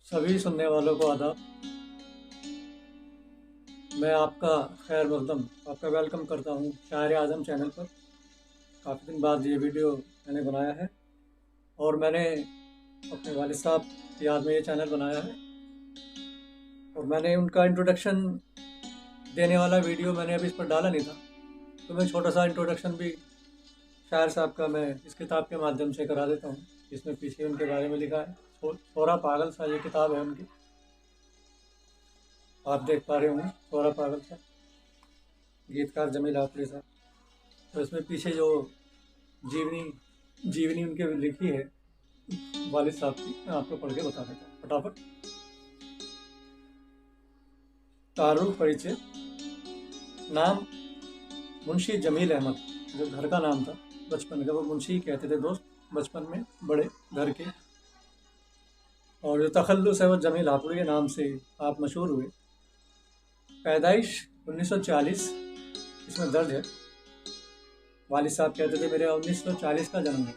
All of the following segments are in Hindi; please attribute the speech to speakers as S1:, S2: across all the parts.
S1: सभी सुनने वालों को आदाब। मैं आपका खैर मकदम आपका वेलकम करता हूँ शायर आज़म चैनल पर। काफ़ी दिन बाद ये वीडियो मैंने बनाया है और मैंने अपने वालिद साहब की याद में ये चैनल बनाया है और मैंने उनका इंट्रोडक्शन देने वाला वीडियो मैंने अभी इस पर डाला नहीं था, तो मैं छोटा सा इंट्रोडक्शन भी शायर साहब का मैं इस किताब के माध्यम से करा देता हूँ, जिसमें पीछे उनके बारे में लिखा है। छोरा पागल सा ये किताब है उनकी, आप देख पा रहे होंगे। छोरा पागल सा, गीतकार जमील हाफिज़ साहब। तो इसमें पीछे जो जीवनी जीवनी उनके लिखी है वालिद साहब की, मैं आपको पढ़ के बता देता हूँ फटाफट। तारुफ परिचय। नाम मुंशी जमील अहमद, जो घर का नाम था बचपन का, वो मुंशी कहते थे दोस्त बचपन में बड़े घर के। और जो तखल्लुस है वो जमील हापुड़ी के नाम से आप मशहूर हुए। पैदाइश 1940 इसमें दर्ज है। वालिद साहब कहते थे मेरे 1940 का जन्म है।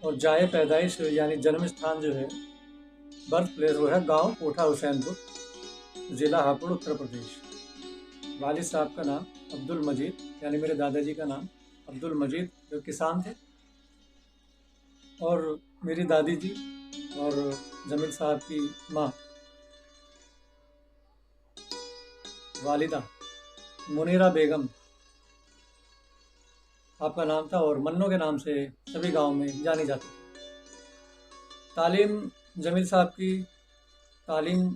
S1: और जाए पैदाइश यानी जन्म स्थान जो है, बर्थ प्लेस, वो है गांव कोठा हुसैनपुर, ज़िला हापुड़, उत्तर प्रदेश। वालिद साहब का नाम अब्दुल मजीद, यानी मेरे दादाजी का नाम अब्दुल मजीद, जो किसान थे। और मेरी दादी जी और जमील साहब की माँ वालिदा मुनीरा बेगम आपका नाम था और मन्नो के नाम से सभी गांव में जानी जाती थी। तालीम जमील साहब की तालीम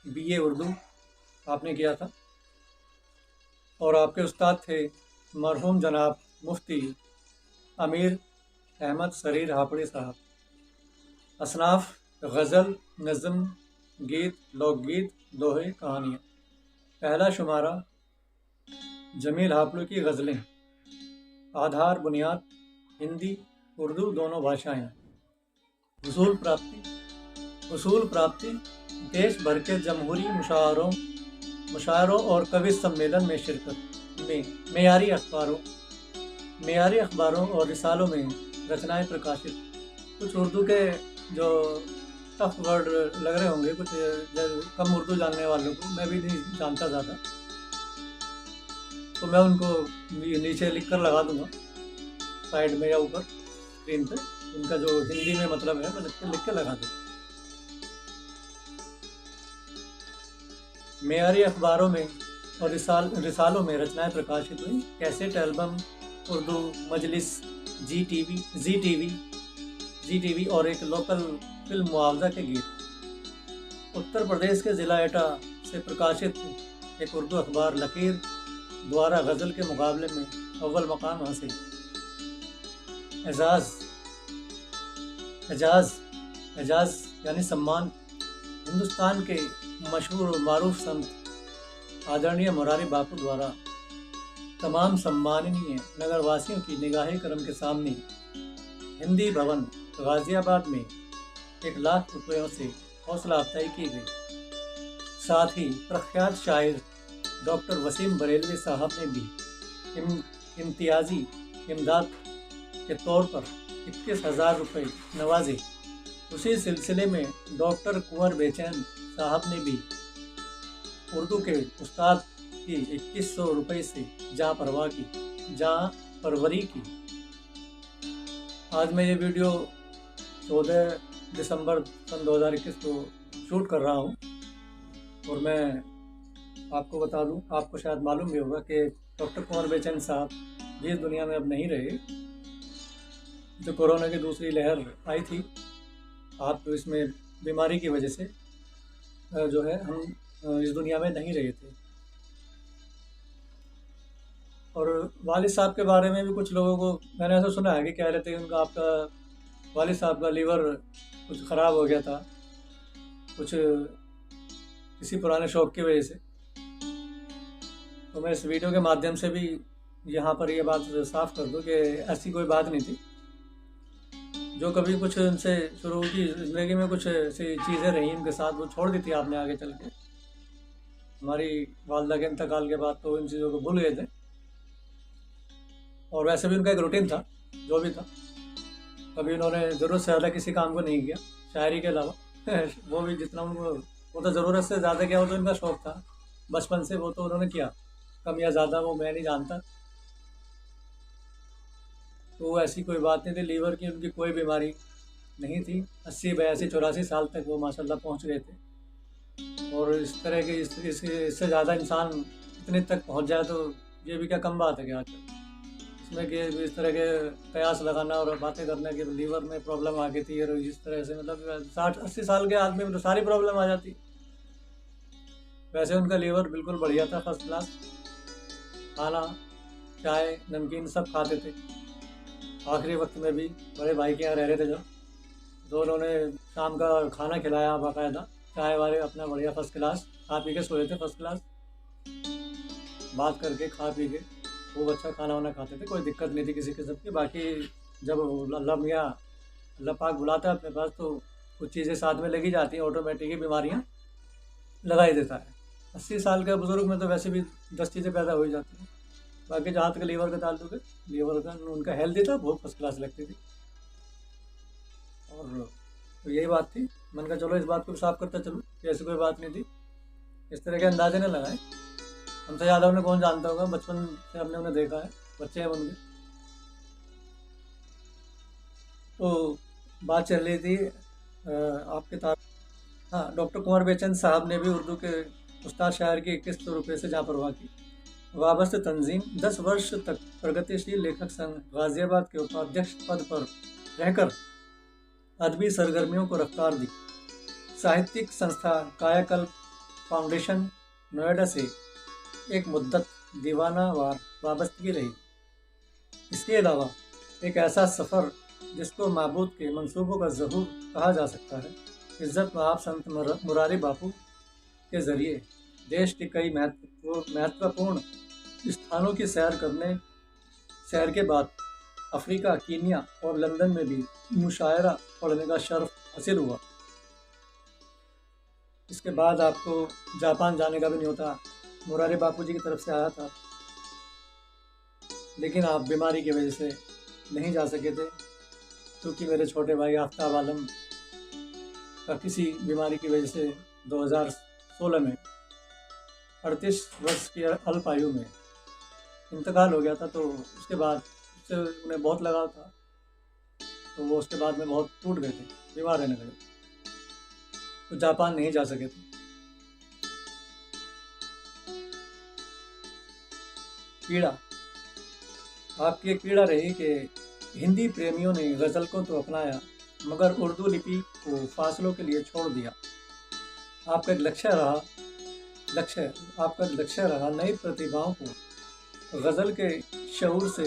S1: बीए उर्दू आपने किया था और आपके उस्ताद थे मरहूम जनाब मुफ्ती अमीर अहमद सरीर हापुड़ी साहब। असनाफ गज़ल, नज़म, गीत, लोकगीत, दोहे, कहानियाँ। पहला शुमारा जमील हापुड़ी की गज़लें। आधार बुनियाद हिंदी उर्दू दोनों भाषाएं। उसूल प्राप्ति देश भर के जमहूरी मुशायरों और कवि सम्मेलन में शिरकत में मेयारी अखबारों और रिसालों में रचनाएं प्रकाशित। कुछ उर्दू के जो टफ वर्ड लग रहे होंगे कुछ कम उर्दू जानने वालों को, मैं भी नहीं जानता ज़्यादा, तो मैं उनको नीचे लिख कर लगा दूंगा साइड में या ऊपर स्क्रीन पे। उनका जो हिंदी में मतलब है मैं लिख के लगा दूँगा। मेयारी अखबारों में और रिसालों में रचनाएं प्रकाशित हुई। कैसेट एल्बम, उर्दू मजलिस, जी टीवी और एक लोकल फिल्म मुआवजा के गीत। उत्तर प्रदेश के ज़िला एटा से प्रकाशित एक उर्दू अखबार लकीर द्वारा गज़ल के मुकाबले में अव्वल मकाम हासिल। एजाज़ यानी सम्मान। हिंदुस्तान के मशहूर और मारूफ संत आदरणीय मुरारी बापू द्वारा तमाम सम्माननीय नगरवासियों की निगाह करम के सामने हिंदी भवन गाज़ियाबाद में 1,00,000 रुपयों से हौसला अफजाई की गई। साथ ही प्रख्यात शायर डॉक्टर वसीम बरेलवी साहब ने भी इम्तियाजी इमदाद के तौर पर 21,000 रुपये नवाजे। उसी सिलसिले में डॉक्टर कुंवर बेचैन साहब ने भी उर्दू के उस्ताद की 2100 रुपये से जहाँ परवरी की। आज मैं ये वीडियो 14 दिसंबर सन 2021 को शूट कर रहा हूँ और मैं आपको बता दूँ, आपको शायद मालूम भी होगा कि डॉक्टर कुंवर बेचैन साहब भी इस दुनिया में अब नहीं रहे। जो कोरोना की दूसरी लहर आई थी, आप तो इसमें बीमारी की वजह से जो है हम इस दुनिया में नहीं रहे थे। और वालिद साहब के बारे में भी कुछ लोगों को मैंने ऐसा सुना है कि कह रहे थे कि उनका आपका वालिद साहब का लीवर कुछ ख़राब हो गया था, कुछ किसी पुराने शौक़ की वजह से। तो मैं इस वीडियो के माध्यम से भी यहाँ पर ये बात साफ कर दूँ कि ऐसी कोई बात नहीं थी। जो कभी कुछ उनसे शुरू की ज़िंदगी में कुछ ऐसी चीज़ें रही उनके साथ, वो छोड़ दी थी आपने आगे चल के। हमारी वालदा के इंतकाल के बाद तो इन चीज़ों को भूल गए थे। और वैसे भी उनका एक रूटीन था, जो भी था, कभी उन्होंने ज़रूरत से ज़्यादा किसी काम को नहीं किया शायरी के अलावा। वो भी जितना उनको, वो तो ज़रूरत से ज़्यादा किया, वो तो इनका शौक था बचपन से, वो तो उन्होंने किया। कम या ज़्यादा वो मैं नहीं जानता। तो ऐसी कोई बात नहीं थी, लीवर की उनकी कोई बीमारी नहीं थी। 80 82 84 साल तक वो माशाल्लाह पहुंच गए थे। और इस तरह के इससे ज़्यादा इंसान इतने तक पहुंच जाए तो ये भी क्या कम बात है क्या आजकल। इसमें कि इस तरह के कयास लगाना और बातें करना कि लीवर में प्रॉब्लम आ गई थी, और इस तरह से मतलब 60 80 साल के आदमी में तो सारी प्रॉब्लम आ जाती। वैसे उनका लीवर बिल्कुल बढ़िया था, फर्स्ट क्लास। खाना, चाय, नमकीन सब खाते थे। आखिरी वक्त में भी बड़े भाई के यहाँ रह रहे थे जब, तो उन्होंने शाम का खाना खिलाया बाकायदा, चाय वाले अपना बढ़िया फर्स्ट क्लास, खा पी के सोए थे फर्स्ट क्लास, बात करके खा पी के खूब अच्छा खाना वाना खाते थे, कोई दिक्कत नहीं थी किसी किस्म की। बाकी जब अल्लाह मियाँ, अल्लाह पाक बुलाता है अपने पास तो कुछ चीज़ें साथ में लगी जाती हैं, ऑटोमेटिक ही बीमारियाँ लगा ही देता है। 80 साल के बुज़ुर्ग में तो वैसे भी 10 चीज़ें पैदा हो ही जाती हैं। बाकी जहाँ तक लीवर का ताल्लुक है, लीवर का उनका हेल्दी था, बहुत फर्स्ट क्लास लगती थी। और तो यही बात थी। मैंने कहा चलो इस बात को भी साफ करता चलूँ कि ऐसी कोई बात नहीं थी। इस तरह के अंदाजे न लगाएं। हमसे ज़्यादा उन्हें कौन जानता होगा, बचपन से हमने उन्हें देखा है, बच्चे हैं उनके। तो बात चल रही थी आपके तार। हाँ, डॉक्टर कुंवर बेचंद साहब ने भी उर्दू के उस्ताद शायर की 2100 रुपये से जहाँ परवाह की। वाबस्ता तंजीम 10 वर्ष तक प्रगतिशील लेखक संघ गाजियाबाद के उपाध्यक्ष पद पर रहकर अदबी सरगर्मियों को रफ्तार दी। साहित्यिक संस्था कायाकल्प फाउंडेशन नोएडा से एक मुद्दत दीवानावार वाबस्तगी रही। इसके अलावा एक ऐसा सफ़र जिसको महबूद के मंसूबों का ज़हूर कहा जा सकता है, इज़्ज़त नवाब संत मुरारी बापू के ज़रिए देश के कई महत्वपूर्ण स्थानों की सैर के बाद अफ्रीका, कीनिया और लंदन में भी मुशायरा पढ़ने का शर्फ हासिल हुआ। इसके बाद आपको जापान जाने का भी न्योता मुरारी बापू जी की तरफ से आया था, लेकिन आप बीमारी की वजह से नहीं जा सके थे, क्योंकि मेरे छोटे भाई आफ्ताब आलम का किसी बीमारी की वजह से 2016 में 38 वर्ष की अल्प आयु में इंतकाल हो गया था। तो उसके बाद उससे उन्हें बहुत लगाव था, तो वो उसके बाद में बहुत टूट गए थे, बीमार रहने लगे, तो जापान नहीं जा सके थे। पीड़ा, आपकी एक पीड़ा रही कि हिंदी प्रेमियों ने गज़ल को तो अपनाया मगर उर्दू लिपि को फासलों के लिए छोड़ दिया। आपका लक्ष्य रहा नई प्रतिभाओं को गज़ल के शऊर से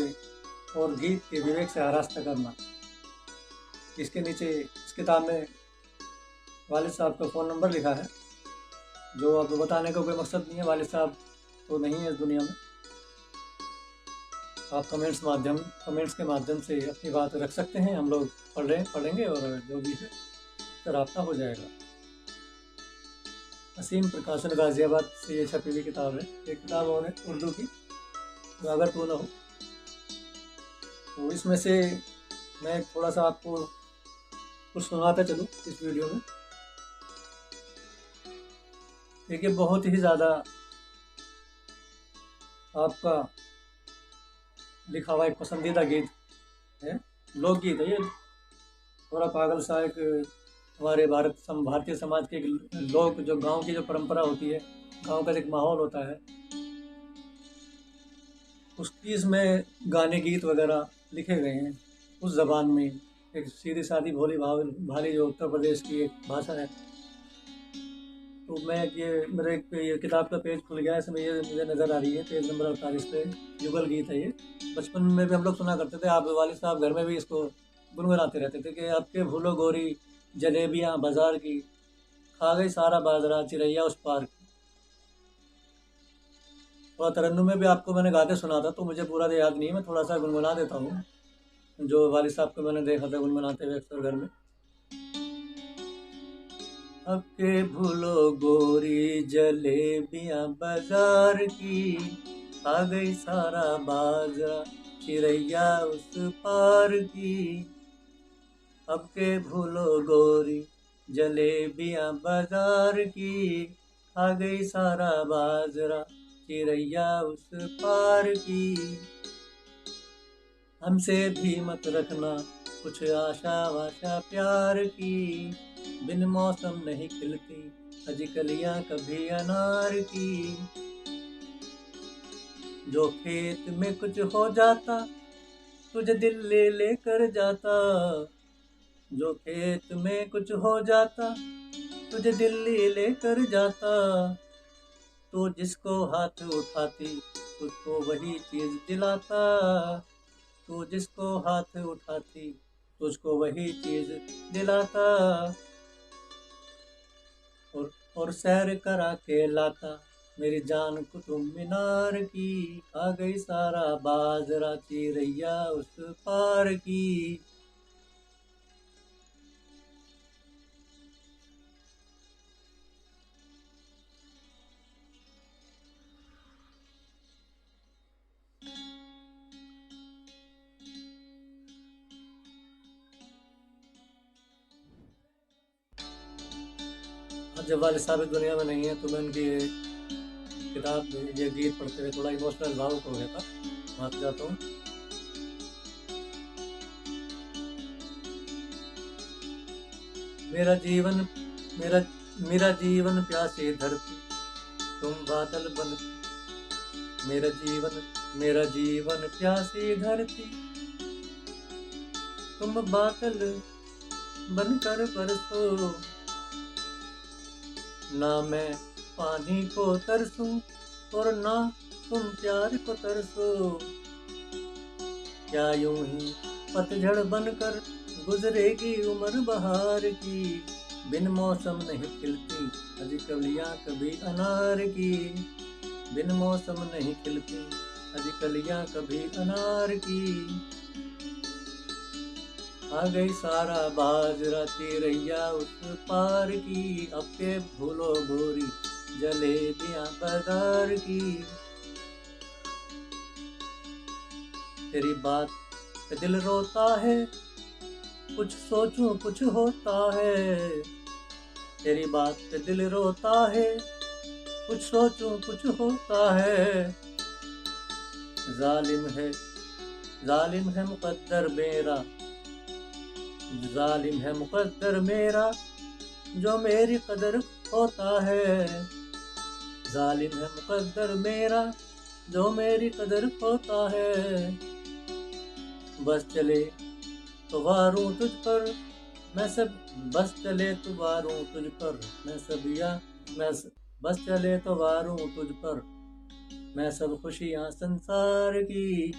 S1: और गीत के विवेक से आरास्ता करना। इसके नीचे इस किताब में वालिद साहब का फ़ोन नंबर लिखा है, जो अब बताने का कोई मकसद नहीं है, वालिद साहब तो नहीं है इस दुनिया में। आप कमेंट्स के माध्यम से अपनी बात रख सकते हैं, हम लोग पढ़ेंगे और जो भी है तो राब्ता हो जाएगा। असीम प्रकाशन गाज़ियाबाद से ये छपी हुई किताब है। एक किताब और है उर्दू की, तो अगर तू ना हो, तो इसमें से मैं थोड़ा सा आपको कुछ सुनाता चलूँ इस वीडियो में। देखिए, बहुत ही ज़्यादा आपका लिखा हुआ एक पसंदीदा गीत है, लोकगीत है ये। थोड़ा पागल सा एक हमारे भारतीय समाज के लोग, जो गांव की जो परंपरा होती है, गांव का एक माहौल होता है, उसकी इसमें गाने गीत वगैरह लिखे गए हैं उस ज़बान में। एक सीधी सादी भोली भाली जो उत्तर प्रदेश की एक भाषा है। तो मैं ये किताब का पेज खुल गया, इसमें ये मुझे नज़र आ रही है, पेज नंबर 48 पे युगल गीत है ये। बचपन में भी हम लोग सुना करते थे, आप वालिद साहब घर में भी इसको गुनगुनाते रहते थे कि अब के भूलो गोरी जलेबियाँ बाजार की, खा गई सारा बाजरा चिरैया उस पार की। थोड़ा तरन्नुम में भी आपको मैंने गा के सुना था, तो मुझे पूरा तो याद नहीं है, मैं थोड़ा सा गुनगुना देता हूँ, जो वालिद साहब को मैंने देखा था गुनगुनाते हुए अक्सर घर में। अब के भूलो गोरी जलेबियाँ बाजार की, आ गई सारा बाजरा चिरैया उस पार की। अब के भूलो गोरी जलेबियां बाजार की, खा गई सारा बाजरा चिरैया उस पार की। हमसे भी मत रखना कुछ आशा वाशा प्यार की, बिन मौसम नहीं खिलती अजी कलियां कभी अनार की। जो खेत में कुछ हो जाता तुझे दिल्ली लेकर जाता, जो खेत में कुछ हो जाता तुझे दिल्ली लेकर जाता। तो जिसको हाथ उठाती तुझको वही चीज दिलाता, तो जिसको हाथ उठाती तुझको वही चीज दिलाता। और सैर करा के लाता मेरी जान कुतुब मीनार की, खा गई सारा बाजरा चिरैया उस पार की। जब वाले साहब इस दुनिया में नहीं है तो मैं उनकी किताब ये गीत पढ़ते हुए थोड़ा इमोशनल भावुक हो गया था, माफ जाता हूँ। मेरा जीवन मेरा मेरा जीवन प्यासी धरती तुम बादल बन, मेरा जीवन प्यासी धरती तुम बादल बनकर बरसो। ना मैं पानी को तरसूं और ना तुम प्यार को तरसो। क्या यूं ही पतझड़ बनकर गुजरेगी उम्र बहार की, बिन मौसम नहीं खिलती अजी कलियां कभी अनार की, बिन मौसम नहीं खिलती अजी कलियां कभी अनार की। आ गई सारा बाजरा चिरैया उस पार की, अब के भूलो गोरी जलेबियां बाजार की। तेरी बात पे दिल रोता है कुछ सोचूं कुछ होता है, तेरी बात पे दिल रोता है कुछ सोचूं कुछ होता है। जालिम है मुकद्दर मेरा, जालिम है मुकद्दर मेरा जो मेरी कदर होता है। जालिम है मुकद्दर मेरा जो मेरी कदर होता है। बस चले तो वारूं तुझ पर मैं सब, बस चले तो वारूं तुझ पर मैं सब या मैं बस चले तो वारूं तुझ पर मैं सब खुशियां संसार की।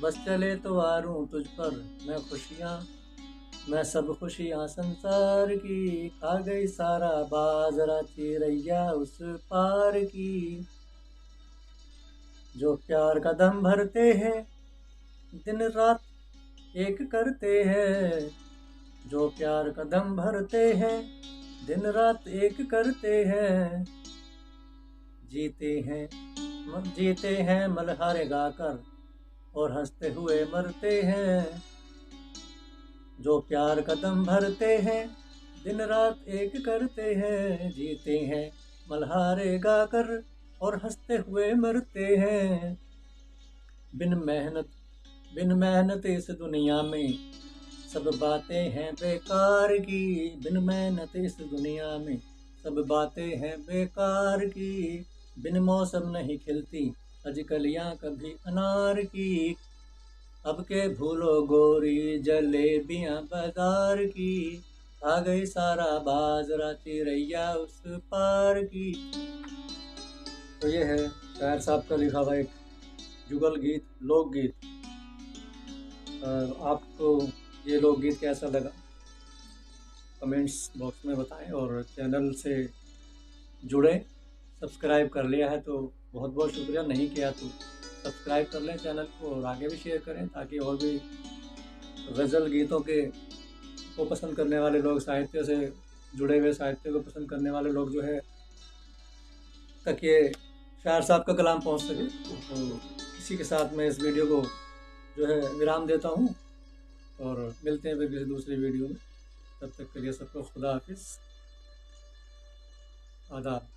S1: बस चले तो वारूं तुझ पर मैं सब खुशियां संसार की, खा गई सारा बाजरा चिरैया उस पार की। जो प्यार का दम भरते हैं दिन रात एक करते हैं, जो प्यार का दम भरते हैं दिन रात एक करते हैं। जीते हैं मल्हारे गाकर और हंसते हुए मरते हैं। जो प्यार कदम भरते हैं दिन रात एक करते हैं, जीते हैं मल्हारे गाकर और हंसते हुए मरते हैं। बिन मेहनत इस दुनिया में सब बातें हैं बेकार की, बिन मेहनत इस दुनिया में सब बातें हैं बेकार की। बिन मौसम नहीं खिलती अज कलियां कभी अनार की, अब के भूलो गोरी जलेबियां बाजार की, आ गई सारा बाजरा चिरैया उस पार की। तो ये है शायर साहब का लिखा हुआ एक जुगल गीत, लोकगीत। आपको ये लोकगीत कैसा लगा कमेंट्स बॉक्स में बताएं, और चैनल से जुड़े। सब्सक्राइब कर लिया है तो बहुत बहुत शुक्रिया, नहीं किया तो सब्सक्राइब कर लें चैनल को और आगे भी शेयर करें, ताकि और भी गज़ल गीतों को पसंद करने वाले लोग, साहित्य से जुड़े हुए साहित्य को पसंद करने वाले लोग जो है तक ये शायर साहब का कलाम पहुंच सके। तो इसी के साथ मैं इस वीडियो को जो है विराम देता हूं और मिलते हैं फिर किसी दूसरी वीडियो में। तब तक के लिए सबको खुदा हाफिज, आदाब।